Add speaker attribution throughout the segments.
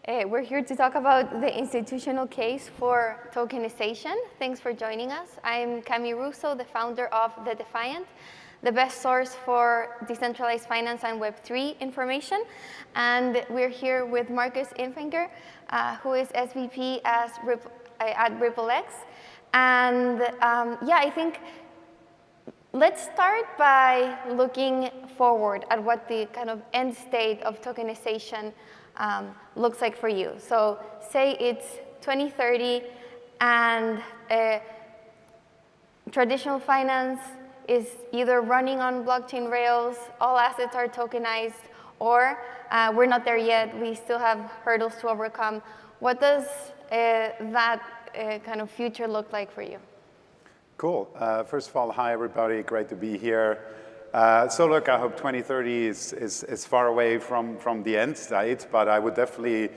Speaker 1: We're here to talk about the institutional case for tokenization. Thanks for joining us. I'm Camila Russo, the founder of The Defiant, the best source for decentralized finance and Web3 information. And we're here with Markus Infanger, who is SVP at RippleX. And I think let's start by looking forward at what the kind of end state of tokenization looks like for you. So say it's 2030 and traditional finance is either running on blockchain rails, all assets are tokenized, or we're not there yet, we still have hurdles to overcome. What does that kind of future look like for you?
Speaker 2: Cool. First of all, hi everybody, great to be here. So look, I hope 2030 is far away from the end state, but I would definitely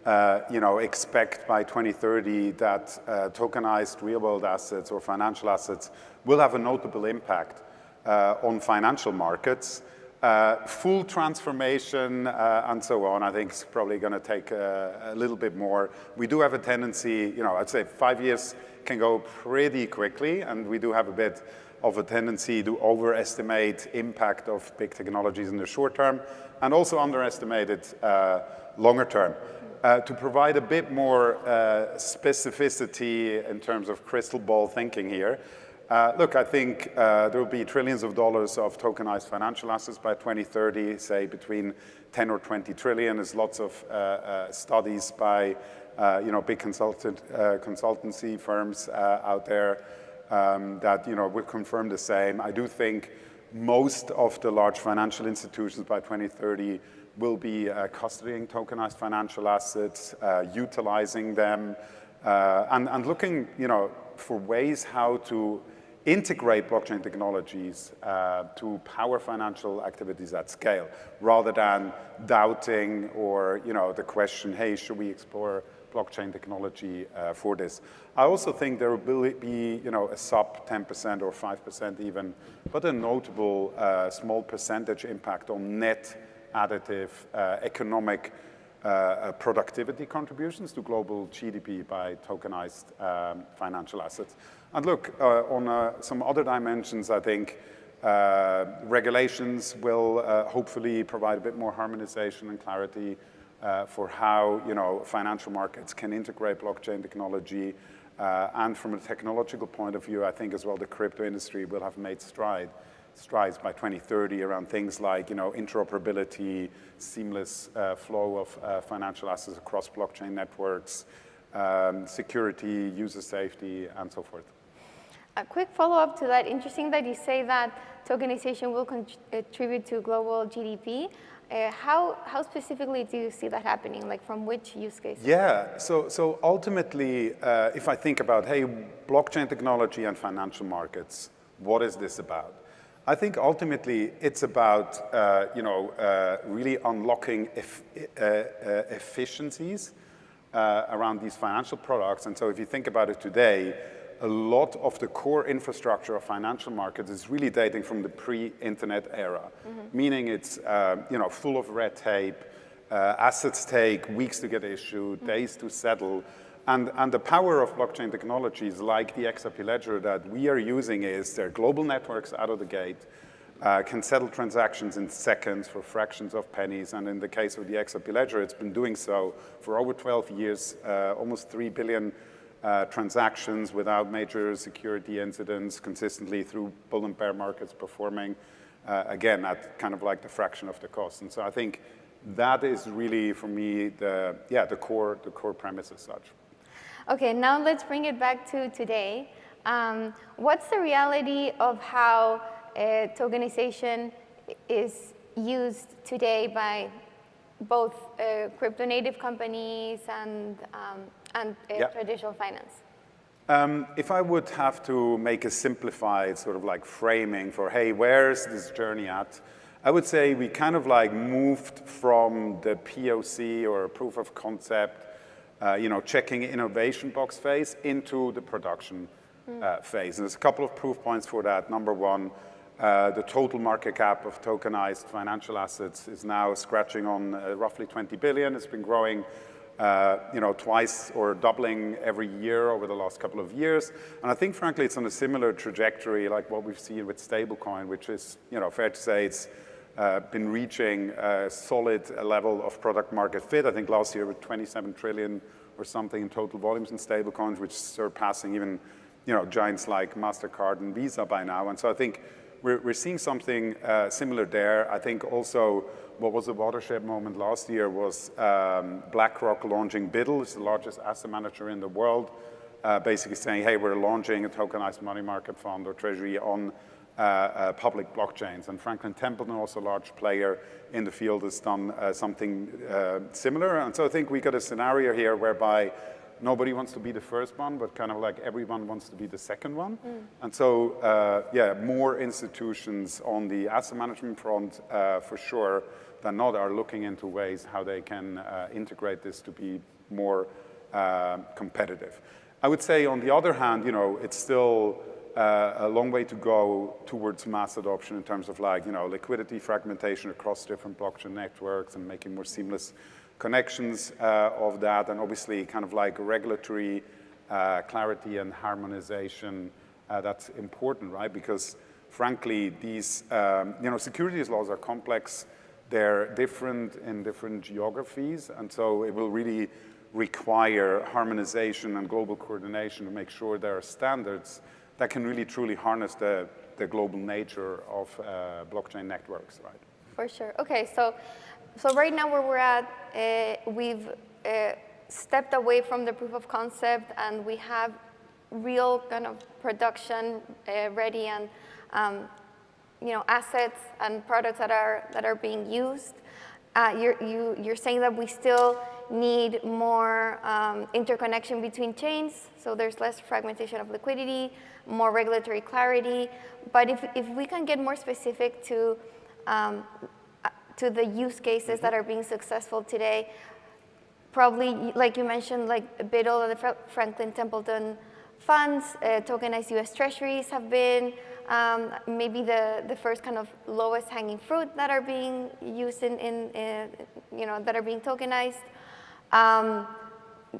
Speaker 2: expect by 2030 that tokenized real-world assets or financial assets will have a notable impact on financial markets. Full transformation and so on, I think is probably going to take a little bit more. We do have a tendency, I'd say 5 years can go pretty quickly, and we do have a bit of a tendency to overestimate impact of big technologies in the short term and also underestimate it longer term. To provide a bit more specificity in terms of crystal ball thinking here, look, I think there will be trillions of dollars of tokenized financial assets by 2030, say between 10 or 20 trillion. There's lots of studies by big consultancy firms out there that will confirm the same. I do think most of the large financial institutions by 2030 will be custodying tokenized financial assets, utilizing them, and looking for ways how to integrate blockchain technologies to power financial activities at scale, rather than doubting or the question, hey, should we explore blockchain technology for this? I also think there will be a sub 10% or 5% even, but a notable small percentage impact on net additive economic productivity contributions to global GDP by tokenized financial assets. And look, on some other dimensions, I think regulations will hopefully provide a bit more harmonization and clarity for how financial markets can integrate blockchain technology. And from a technological point of view, I think as well the crypto industry will have made strides by 2030 around things like interoperability, seamless flow of financial assets across blockchain networks, security, user safety, and so forth.
Speaker 1: A quick follow-up to that. Interesting that you say that tokenization will contribute to global GDP. How specifically do you see that happening? Like from which use cases?
Speaker 2: Yeah, so ultimately, if I think about, hey, blockchain technology and financial markets, what is this about? I think ultimately it's about really unlocking efficiencies around these financial products. And so if you think about it today, a lot of the core infrastructure of financial markets is really dating from the pre-internet era, meaning it's full of red tape, assets take weeks to get issued, days to settle. And the power of blockchain technologies like the XRP ledger that we are using is their global networks out of the gate, can settle transactions in seconds for fractions of pennies. And in the case of the XRP ledger, it's been doing so for over 12 years, almost 3 billion transactions without major security incidents, consistently through bull and bear markets, performing, again, at kind of like the fraction of the cost. And so I think that is really, for me, the core premise as such.
Speaker 1: Okay, now let's bring it back to today. What's the reality of how tokenization is used today by both crypto native companies and traditional finance?
Speaker 2: If I would have to make a simplified sort of like framing for, hey, where's this journey at? I would say we kind of like moved from the POC or proof of concept, checking innovation box phase into the production phase. And there's a couple of proof points for that. Number one, the total market cap of tokenized financial assets is now scratching on roughly 20 billion. It's been growing twice or doubling every year over the last couple of years. And I think, frankly, it's on a similar trajectory like what we've seen with stablecoin, which is, fair to say it's been reaching a solid level of product market fit. I think last year with 27 trillion or something in total volumes in stablecoins, which is surpassing even, giants like MasterCard and Visa by now. And so I think we're seeing something similar there. I think also what was a watershed moment last year was BlackRock launching BUIDL. It's the largest asset manager in the world, basically saying, hey, we're launching a tokenized money market fund or treasury on public blockchains. And Franklin Templeton, also a large player in the field, has done something similar. And so I think we got a scenario here whereby nobody wants to be the first one, but kind of like everyone wants to be the second one. And so, more institutions on the asset management front, for sure, than not, are looking into ways how they can integrate this to be more competitive. I would say, on the other hand, it's still a long way to go towards mass adoption in terms of liquidity fragmentation across different blockchain networks and making more seamless connections of that, and obviously kind of like regulatory clarity and harmonization. That's important, right? Because frankly, these securities laws are complex. They're different in different geographies, and so it will really require harmonization and global coordination to make sure there are standards that can really truly harness the global nature of blockchain networks, right?
Speaker 1: For sure. Okay, so right now where we're at, we've stepped away from the proof of concept, and we have real kind of production ready and assets and products that are being used. You're saying that we still need more interconnection between chains, so there's less fragmentation of liquidity, more regulatory clarity. But if we can get more specific to the use cases that are being successful today, probably, like you mentioned, like BUIDL and the Franklin Templeton funds, tokenized US Treasuries have been maybe the first kind of lowest hanging fruit that are being used that are being tokenized.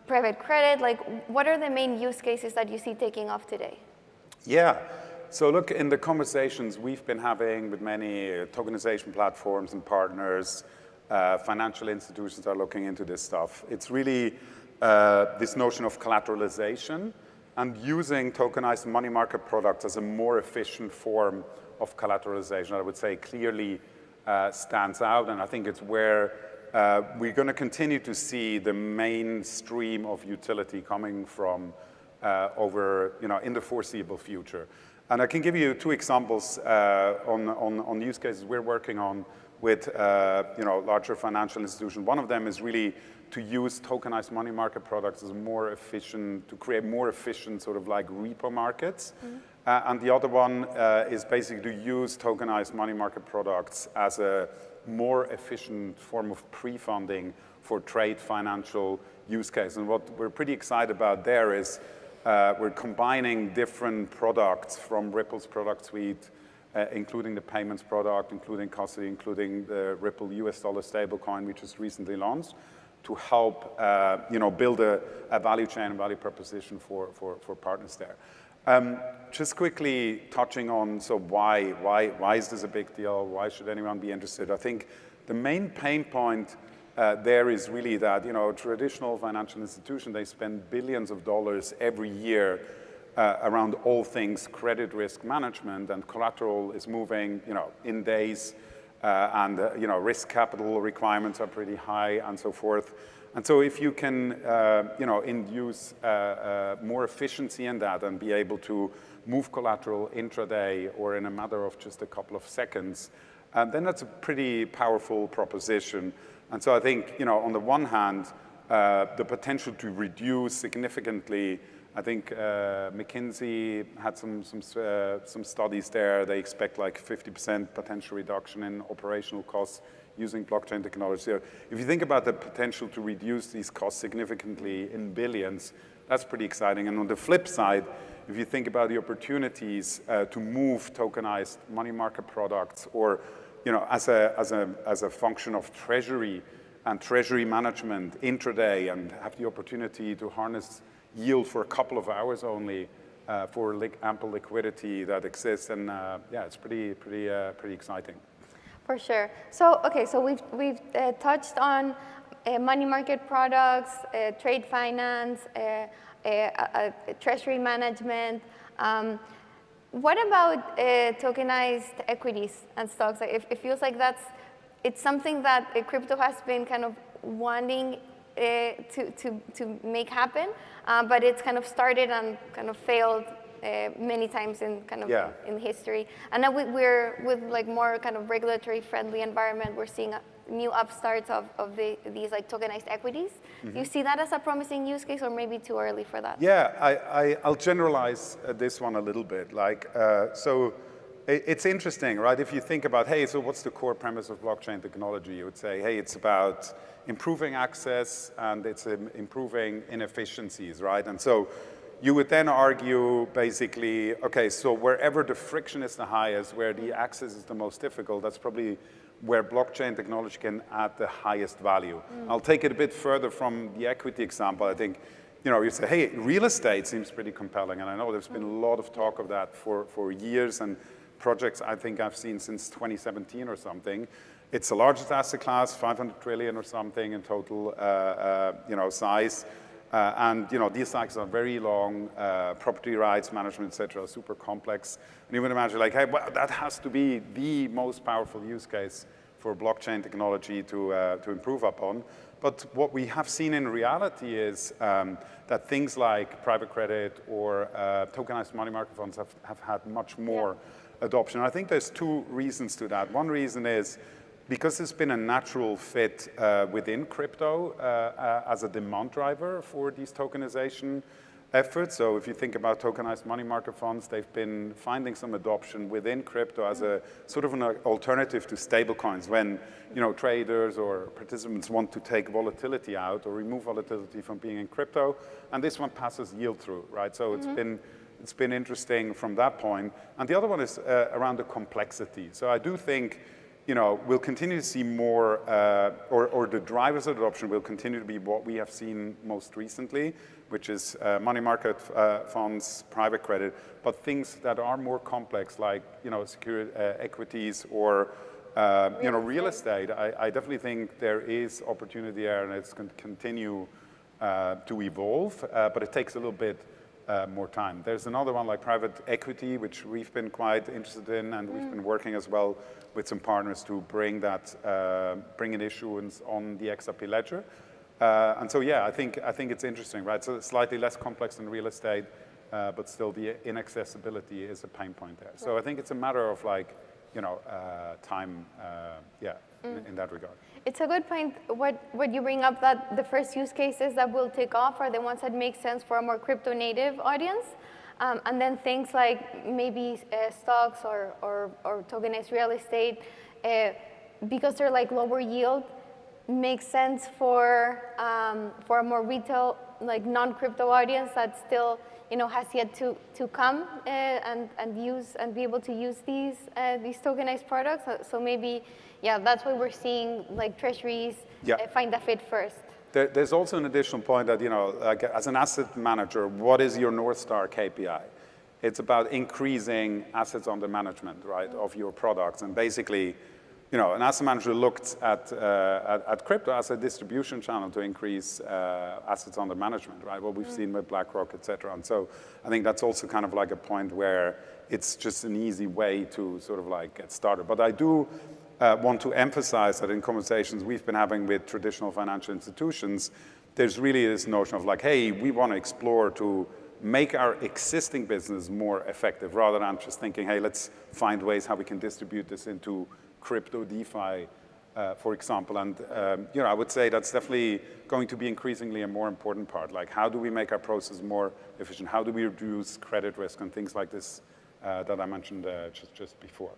Speaker 1: Private credit, what are the main use cases that you see taking off today?
Speaker 2: Yeah. So look, in the conversations we've been having with many tokenization platforms and partners, financial institutions are looking into this stuff. It's really this notion of collateralization and using tokenized money market products as a more efficient form of collateralization, I would say clearly stands out. And I think it's where we're going to continue to see the mainstream of utility coming from in the foreseeable future. And I can give you two examples on use cases we're working on with larger financial institutions. One of them is really to use tokenized money market products as more efficient, to create more efficient sort of like repo markets. And the other one is basically to use tokenized money market products as a more efficient form of pre-funding for trade financial use case. And what we're pretty excited about there is we're combining different products from Ripple's product suite, including the payments product, including custody, including the Ripple US dollar stablecoin, which was recently launched, to help build a value chain and value proposition for partners there. Just quickly touching on, so why is this a big deal? Why should anyone be interested? I think the main pain point there is really that traditional financial institution, they spend billions of dollars every year around all things credit risk management, and collateral is moving in days, and risk capital requirements are pretty high and so forth. And so if you can induce more efficiency in that and be able to move collateral intraday or in a matter of just a couple of seconds, then that's a pretty powerful proposition. And so I think, on the one hand, the potential to reduce significantly, I think McKinsey had some studies there. They expect like 50% potential reduction in operational costs using blockchain technology. So if you think about the potential to reduce these costs significantly in billions, that's pretty exciting. And on the flip side, if you think about the opportunities to move tokenized money market products or as a function of treasury and treasury management intraday and have the opportunity to harness yield for a couple of hours only for ample liquidity that exists. And yeah, it's pretty exciting.
Speaker 1: For sure. So, okay, so we've touched on money market products, trade finance, treasury management. What about tokenized equities and stocks? It feels like it's something that crypto has been kind of wanting to make happen, but it's kind of started and kind of failed many times in in history. And now we're with like more kind of regulatory friendly environment. We're seeing new upstarts of these like tokenized equities. Do you see that as a promising use case, or maybe too early for that?
Speaker 2: Yeah, I'll generalize this one a little bit. Like, so it's interesting, right? If you think about, hey, so what's the core premise of blockchain technology? You would say, hey, it's about improving access and it's improving inefficiencies, right? And so you would then argue basically, okay, so wherever the friction is the highest, where the access is the most difficult, that's probably where blockchain technology can add the highest value. I'll take it a bit further from the equity example. I think, you say, hey, real estate seems pretty compelling. And I know there's been a lot of talk of that for years, and projects I think I've seen since 2017 or something. It's the largest asset class, 500 trillion or something in total, size. And these cycles are very long, property rights management, et cetera, super complex. And you would imagine like, hey, well, that has to be the most powerful use case for blockchain technology to improve upon. But what we have seen in reality is that things like private credit or tokenized money market funds have had much more adoption. I think there's two reasons to that. One reason is because it's been a natural fit within crypto as a demand driver for these tokenization efforts. So if you think about tokenized money market funds, they've been finding some adoption within crypto as a sort of an alternative to stablecoins when traders or participants want to take volatility out or remove volatility from being in crypto. And this one passes yield through, right? So it's been interesting from that point. And the other one is around the complexity. So I do think we'll continue to see more, or the drivers of adoption will continue to be what we have seen most recently, which is money market funds, private credit, but things that are more complex, like security equities or real estate. I definitely think there is opportunity there, and it's going to continue to evolve, but it takes a little bit more time. There's another one like private equity, which we've been quite interested in, and we've been working as well with some partners to bring an issuance on the XRP ledger. And so, yeah, I think it's interesting, right? So it's slightly less complex than real estate, but still the inaccessibility is a pain point there. So I think it's a matter of like, time, in that regard.
Speaker 1: It's a good point what you bring up, that the first use cases that will take off are the ones that make sense for a more crypto native audience. And then things like maybe stocks or tokenized real estate, because they're like lower yield, makes sense for a more retail, like non-crypto audience that still has yet to come and use and be able to use these tokenized products. So maybe, that's why we're seeing like treasuries find a fit first.
Speaker 2: There's also an additional point that, like as an asset manager, what is your North Star KPI? It's about increasing assets under management, right, of your products. And basically, an asset manager looked at crypto as a distribution channel to increase assets under management, right? What we've seen with BlackRock, et cetera. And so I think that's also kind of like a point where it's just an easy way to sort of like get started. But I do want to emphasize that in conversations we've been having with traditional financial institutions, there's really this notion of like, hey, we want to explore to make our existing business more effective, rather than just thinking, hey, let's find ways how we can distribute this into crypto DeFi, for example. And I would say that's definitely going to be increasingly a more important part. Like, how do we make our process more efficient? How do we reduce credit risk and things like this that I mentioned just before?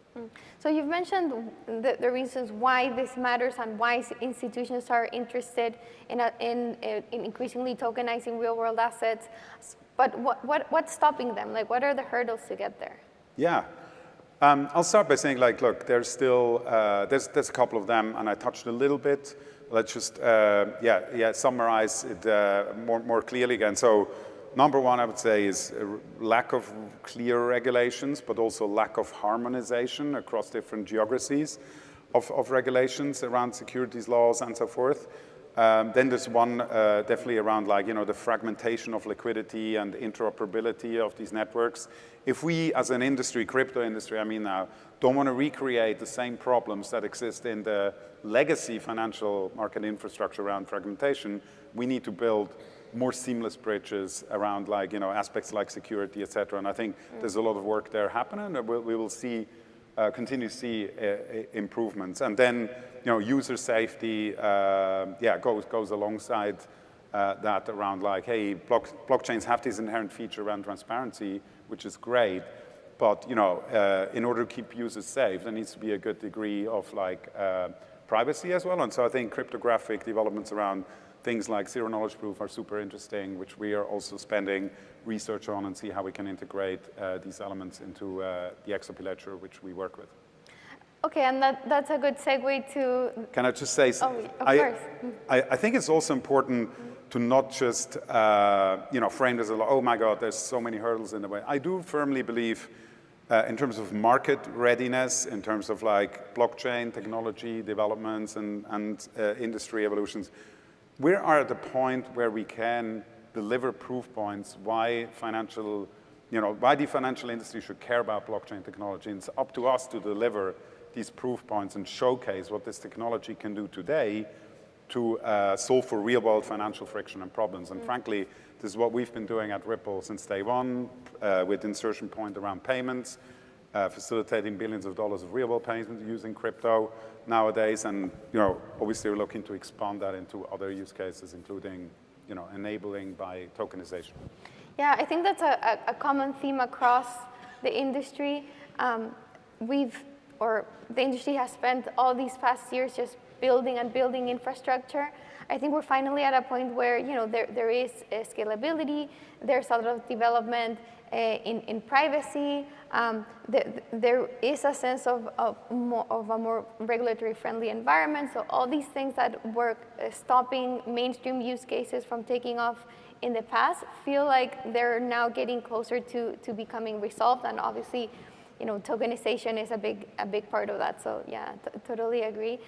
Speaker 1: So you've mentioned the reasons why this matters and why institutions are interested in increasingly tokenizing real-world assets. But what's stopping them? Like, what are the hurdles to get there?
Speaker 2: Yeah. I'll start by saying, like, look, there's still, there's a couple of them, and I touched a little bit. Let's just, summarize it more clearly again. So number one, I would say, is lack of clear regulations, but also lack of harmonization across different geographies of regulations around securities laws and so forth. Then there's one definitely around, like, the fragmentation of liquidity and interoperability of these networks. If we, as an industry, crypto industry, I mean now, don't want to recreate the same problems that exist in the legacy financial market infrastructure around fragmentation, we need to build more seamless bridges around, like, aspects like security, et cetera. And I think there's a lot of work there happening, and we will see, continue to see improvements. And then, user safety, goes alongside that around, like, hey, blockchains have this inherent feature around transparency, which is great, but, in order to keep users safe, there needs to be a good degree of, like, privacy as well. And so I think cryptographic developments around things like zero knowledge proof are super interesting, which we are also spending research on, and see how we can integrate these elements into the XRP ledger, which we work with.
Speaker 1: Okay, and that's a good segue to...
Speaker 2: Can I just say something?
Speaker 1: Oh, of course.
Speaker 2: I think it's also important to not just, frame this as, oh my God, there's so many hurdles in the way. I do firmly believe in terms of market readiness, in terms of, like, blockchain technology developments and industry evolutions, we are at the point where we can deliver proof points why the financial industry should care about blockchain technology. And it's up to us to deliver these proof points and showcase what this technology can do today to solve for real-world financial friction and problems. And frankly, this is what we've been doing at Ripple since day one, with insertion point around payments, facilitating billions of dollars of real-world payments using crypto nowadays. And, obviously we're looking to expand that into other use cases, including, enabling by tokenization.
Speaker 1: Yeah, I think that's a common theme across the industry. The industry has spent all these past years just building and building infrastructure. I think we're finally at a point where, there is scalability, there's a lot of development in privacy. There is a sense of a more regulatory friendly environment. So all these things that were stopping mainstream use cases from taking off in the past feel like they're now getting closer to becoming resolved. And obviously, tokenization is a big part of that. So yeah, totally agree.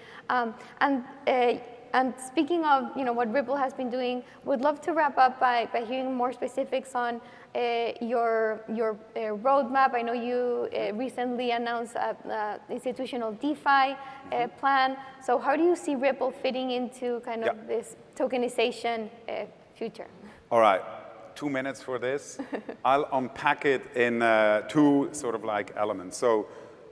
Speaker 1: And speaking of, what Ripple has been doing, would love to wrap up by hearing more specifics on your roadmap. I know you recently announced an institutional DeFi plan. So how do you see Ripple fitting into kind of this tokenization future?
Speaker 2: All right. 2 minutes for this. I'll unpack it in two sort of, like, elements. So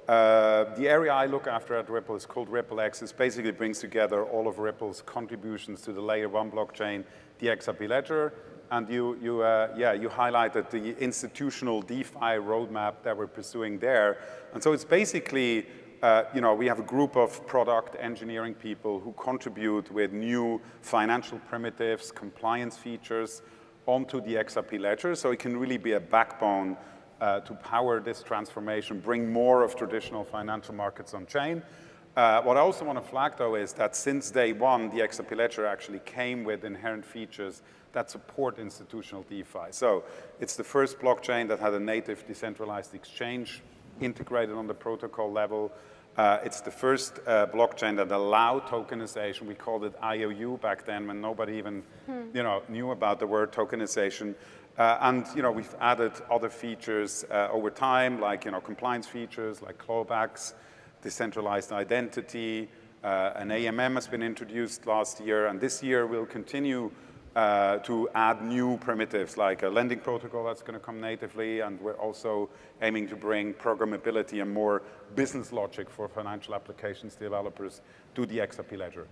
Speaker 2: the area I look after at Ripple is called RippleX. It basically brings together all of Ripple's contributions to the layer 1 blockchain, the XRP ledger. And you highlighted the institutional DeFi roadmap that we're pursuing there. And so it's basically, we have a group of product engineering people who contribute with new financial primitives, compliance features onto the XRP ledger, so it can really be a backbone to power this transformation, bring more of traditional financial markets on chain. What I also want to flag, though, is that since day one, the XRP ledger actually came with inherent features that support institutional DeFi. So it's the first blockchain that had a native decentralized exchange integrated on the protocol level. It's the first blockchain that allowed tokenization. We called it IOU back then, when nobody even knew about the word tokenization. And we've added other features over time, like compliance features like clawbacks, decentralized identity. An AMM has been introduced last year, and this year we'll continue to add new primitives, like a lending protocol that's going to come natively, and we're also aiming to bring programmability and more business logic for financial applications developers to the XRP ledger.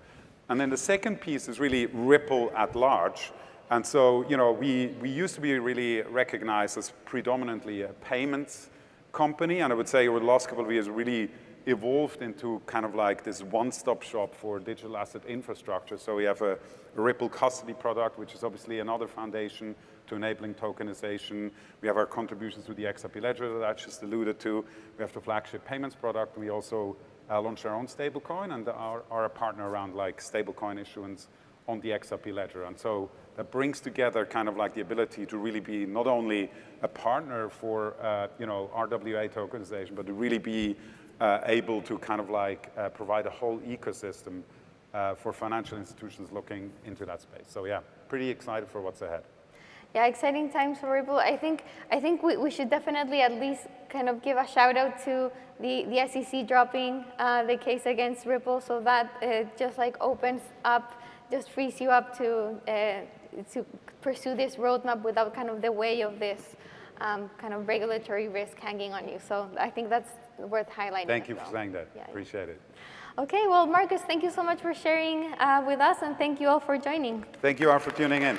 Speaker 2: And then the second piece is really Ripple at large. And so, we used to be really recognized as predominantly a payments company, and I would say over the last couple of years really evolved into kind of like this one-stop shop for digital asset infrastructure. So we have a Ripple custody product, which is obviously another foundation to enabling tokenization. We have our contributions to the XRP ledger that I just alluded to. We have the flagship payments product. We also launched our own stablecoin and are a partner around like stablecoin issuance on the XRP ledger. And so that brings together kind of like the ability to really be not only a partner for RWA tokenization, but to really be able to kind of like provide a whole ecosystem for financial institutions looking into that space. So yeah, pretty excited for what's ahead.
Speaker 1: Yeah, exciting times for Ripple. I think we should definitely at least kind of give a shout out to the SEC dropping the case against Ripple, so that just like opens up, just frees you up to pursue this roadmap without kind of the way of this kind of regulatory risk hanging on you. So I think that's worth highlighting.
Speaker 2: Thank you for saying that. Yeah, appreciate it.
Speaker 1: Okay, well, Markus, thank you so much for sharing with us, and thank you all for joining.
Speaker 2: Thank you all for tuning in.